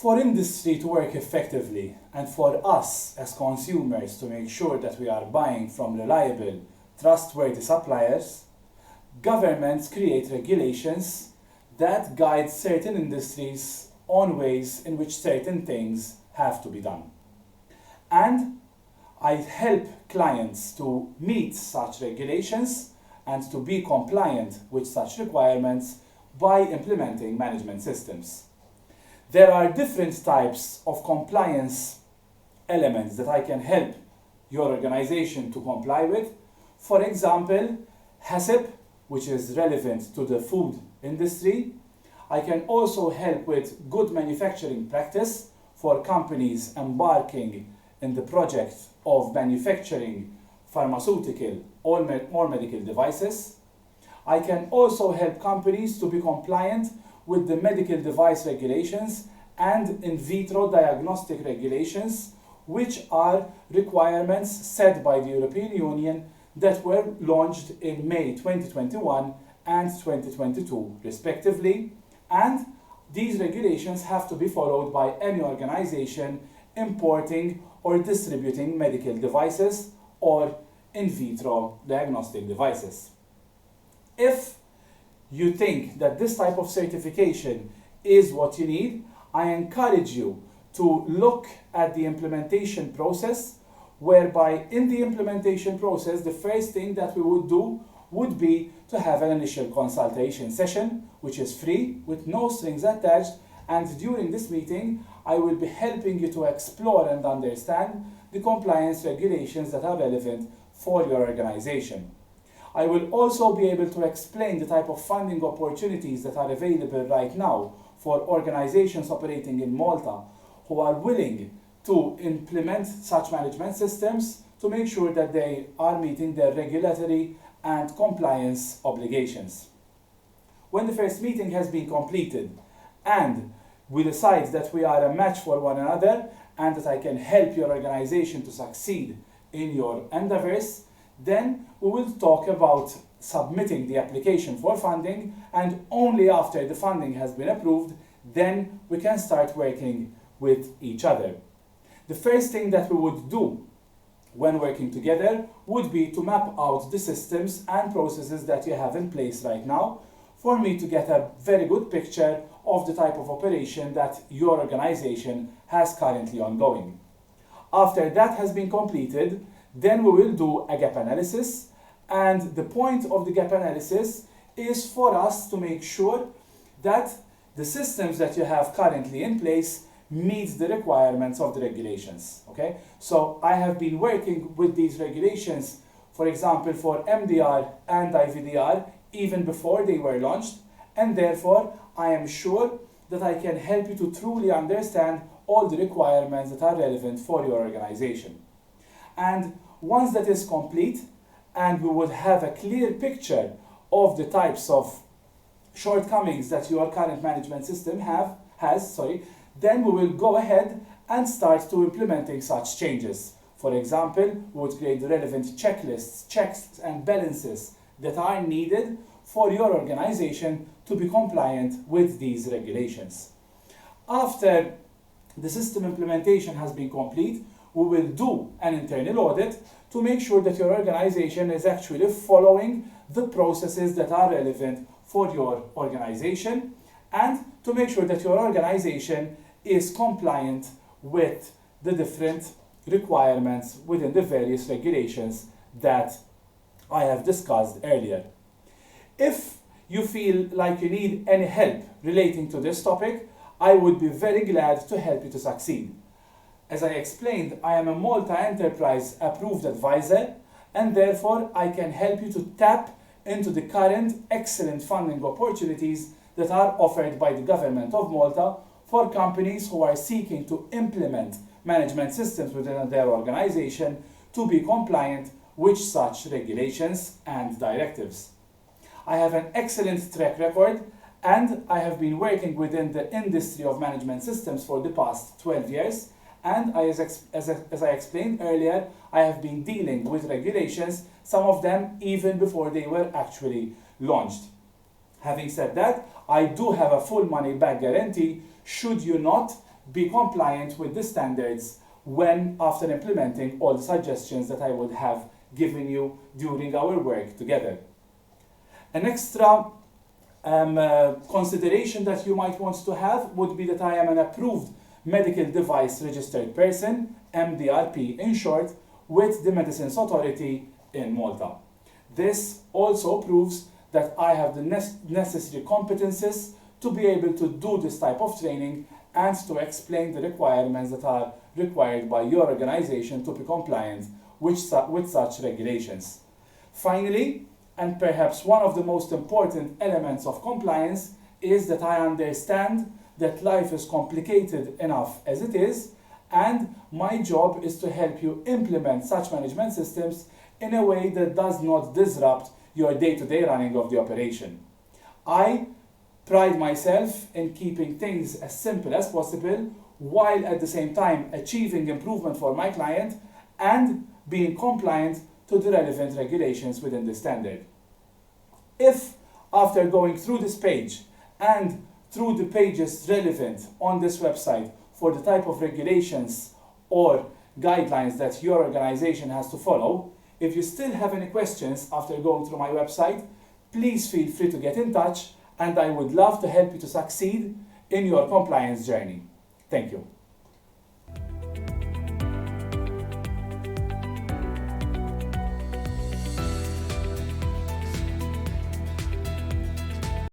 For industry to work effectively and for us as consumers to make sure that we are buying from reliable, trustworthy suppliers, governments create regulations that guide certain industries on ways in which certain things have to be done. And I help clients to meet such regulations and to be compliant with such requirements by implementing management systems. There are different types of compliance elements that I can help your organization to comply with. For example, HACCP, which is relevant to the food industry. I can also help with good manufacturing practice for companies embarking in the project of manufacturing pharmaceutical or medical devices. I can also help companies to be compliant with the medical device regulations and in vitro diagnostic regulations, which are requirements set by the European Union that were launched in May 2021 and 2022 respectively, and these regulations have to be followed by any organization importing or distributing medical devices or in vitro diagnostic devices. If you think that this type of certification is what you need, I encourage you to look at the implementation process, whereby in the implementation process, the first thing that we would do would be to have an initial consultation session, which is free with no strings attached. And during this meeting, I will be helping you to explore and understand the compliance regulations that are relevant for your organization. I will also be able to explain the type of funding opportunities that are available right now for organizations operating in Malta who are willing to implement such management systems to make sure that they are meeting their regulatory and compliance obligations. When the first meeting has been completed and we decide that we are a match for one another and that I can help your organization to succeed in your endeavors, then we will talk about submitting the application for funding, and only after the funding has been approved, then we can start working with each other. The first thing that we would do when working together would be to map out the systems and processes that you have in place right now for me to get a very good picture of the type of operation that your organization has currently ongoing. After that has been completed, then we will do a gap analysis, and the point of the gap analysis is for us to make sure that the systems that you have currently in place meets the requirements of the regulations. Okay? So I have been working with these regulations, for example, for MDR and IVDR, even before they were launched, and therefore I am sure that I can help you to truly understand all the requirements that are relevant for your organization. And once that is complete, and we would have a clear picture of the types of shortcomings that your current management system has, then we will go ahead and start to implementing such changes. For example, we would create the relevant checklists, checks and balances that are needed for your organization to be compliant with these regulations. After the system implementation has been complete, we will do an internal audit to make sure that your organization is actually following the processes that are relevant for your organization, and to make sure that your organization is compliant with the different requirements within the various regulations that I have discussed earlier. If you feel like you need any help relating to this topic, I would be very glad to help you to succeed. As I explained, I am a Malta Enterprise approved advisor, and therefore I can help you to tap into the current excellent funding opportunities that are offered by the government of Malta for companies who are seeking to implement management systems within their organization to be compliant with such regulations and directives. I have an excellent track record, and I have been working within the industry of management systems for the past 12 years. And as I explained earlier, I have been dealing with regulations, some of them even before they were actually launched. Having said that, I do have a full money back guarantee should you not be compliant with the standards when after implementing all the suggestions that I would have given you during our work together. An extra consideration that you might want to have would be that I am an approved medical device registered person, MDRP in short, with the Medicines Authority in Malta. This also proves that I have the necessary competences to be able to do this type of training and to explain the requirements that are required by your organization to be compliant with such regulations. Finally, and perhaps one of the most important elements of compliance, is that I understand that life is complicated enough as it is, and my job is to help you implement such management systems in a way that does not disrupt your day-to-day running of the operation. I pride myself in keeping things as simple as possible while at the same time achieving improvement for my client and being compliant to the relevant regulations within the standard. If after going through this page and through the pages relevant on this website for the type of regulations or guidelines that your organization has to follow, if you still have any questions after going through my website, please feel free to get in touch, and I would love to help you to succeed in your compliance journey. Thank you.